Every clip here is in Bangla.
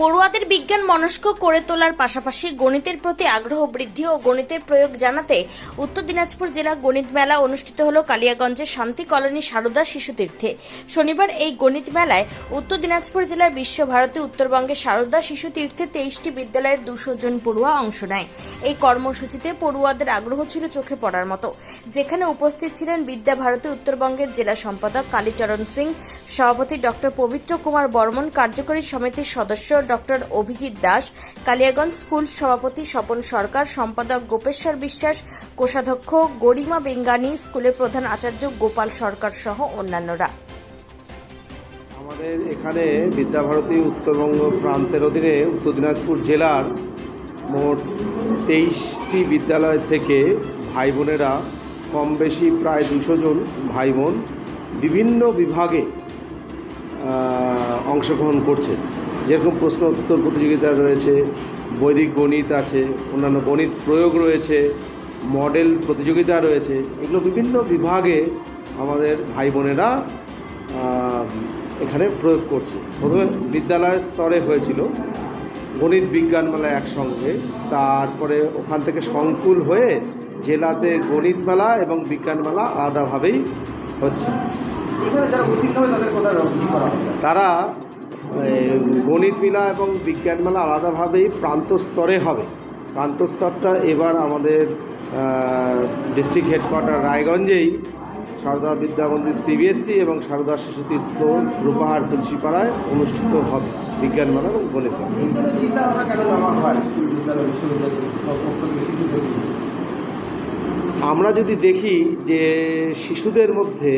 পড়ুয়াদের বিজ্ঞান মনস্ক করে তোলার পাশাপাশি গণিতের প্রতি আগ্রহ বৃদ্ধি ও গণিতের প্রয়োগ জানাতে উত্তর দিনাজপুর জেলা গণিত মেলা অনুষ্ঠিত হলো কালিয়াগঞ্জের শান্তি কলোনি সারদা শিশুতীর্থে। শনিবার এই গণিত মেলায় উত্তর দিনাজপুর জেলার বিশ্বভারতী উত্তরবঙ্গের সারদা শিশুতীর্থে 23টি বিদ্যালয়ের 200 জন পড়ুয়া অংশ নেয়। এই কর্মসূচিতে পড়ুয়াদের আগ্রহ ছিল চোখে পড়ার মতো, যেখানে উপস্থিত ছিলেন বিদ্যাভারতী উত্তরবঙ্গের জেলা সম্পাদক কালীচরণ সিং, সভাপতি ডক্টর পবিত্র কুমার বর্মন, কার্যকরী সমিতির সদস্য ডক্টর অভিজিৎ দাস, কালিয়াগঞ্জ স্কুল সভাপতি স্বপন সরকার, সম্পাদক গোপেশ্বর বিশ্বাস, কোষাধ্যক্ষ গরিমা বেঙ্গানি, স্কুলের প্রধান আচার্য গোপাল সরকার সহ অন্যান্যরা। আমাদের এখানে বিদ্যাভারতী উত্তরবঙ্গ প্রান্তের অধীনে উত্তর দিনাজপুর জেলার মোট 23টি বিদ্যালয় থেকে ভাই বোনেরা কম বেশি প্রায় 200 জন ভাই বোন বিভিন্ন বিভাগে অংশগ্রহণ করছে। যেরকম প্রশ্ন উত্তর প্রতিযোগিতা রয়েছে, বৈদিক গণিত আছে, অন্যান্য গণিত প্রয়োগ রয়েছে, মডেল প্রতিযোগিতা রয়েছে। এগুলো বিভিন্ন বিভাগে আমাদের ভাই বোনেরা এখানে প্রয়োগ করছে। প্রথমে বিদ্যালয় স্তরে হয়েছিল গণিত বিজ্ঞান মেলা একসঙ্গে, তারপরে ওখান থেকে সংকুল হয়ে জেলাতে গণিত মেলা এবং বিজ্ঞান মেলা আলাদাভাবেই হচ্ছে। তারা গণিত মেলা এবং বিজ্ঞান মেলা আলাদাভাবেই প্রান্ত স্তরে হবে। প্রান্ত স্তরটা এবার আমাদের ডিস্ট্রিক্ট হেডকোয়ার্টার রায়গঞ্জেই সারদা বিদ্যামন্দির CBSE এবং সারদা শিশুতীর্থ রূপাহার তুলসীপাড়ায় অনুষ্ঠিত হবে বিজ্ঞান মেলা এবং গণিত মেলা। আমরা যদি দেখি যে শিশুদের মধ্যে,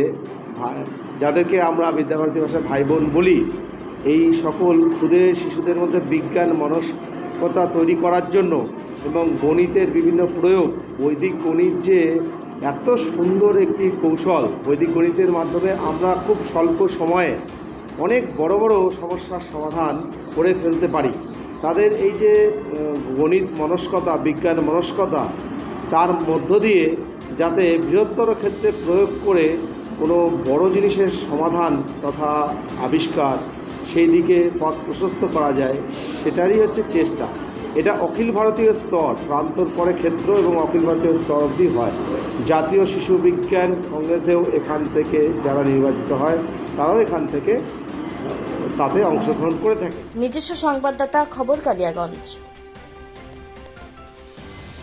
যাদেরকে আমরা বিদ্যাভারতী ভাষায় ভাই বোন বলি, এই সকল ক্ষুদে শিশুদের মধ্যে বিজ্ঞান মনস্কতা তৈরি করার জন্য এবং গণিতের বিভিন্ন প্রয়োগ, বৈদিক গণিত যে এত সুন্দর একটি কৌশল, বৈদিক গণিতের মাধ্যমে আমরা খুব স্বল্প সময়ে অনেক বড় বড় সমস্যার সমাধান করে ফেলতে পারি। তাদের এই যে গণিত মনস্কতা, বিজ্ঞান মনস্কতা, তার মধ্য দিয়ে যাতে বৃহত্তর ক্ষেত্রে প্রয়োগ করে কোনো বড় জিনিসের সমাধান তথা আবিষ্কার সেই দিকে পথ প্রশস্ত করা যায়, সেটারই হচ্ছে চেষ্টা। এটা অখিল ভারতীয় স্তর, প্রান্তর পরে ক্ষেত্র এবং অখিল ভারতীয় স্তর অবধি হয়। জাতীয় শিশু বিজ্ঞান কংগ্রেসেও এখান থেকে যারা নির্বাচিত হয় তারাও এখান থেকে তাতে অংশগ্রহণ করে থাকে। নিজস্ব সংবাদদাতা, খবর কালিয়াগঞ্জ।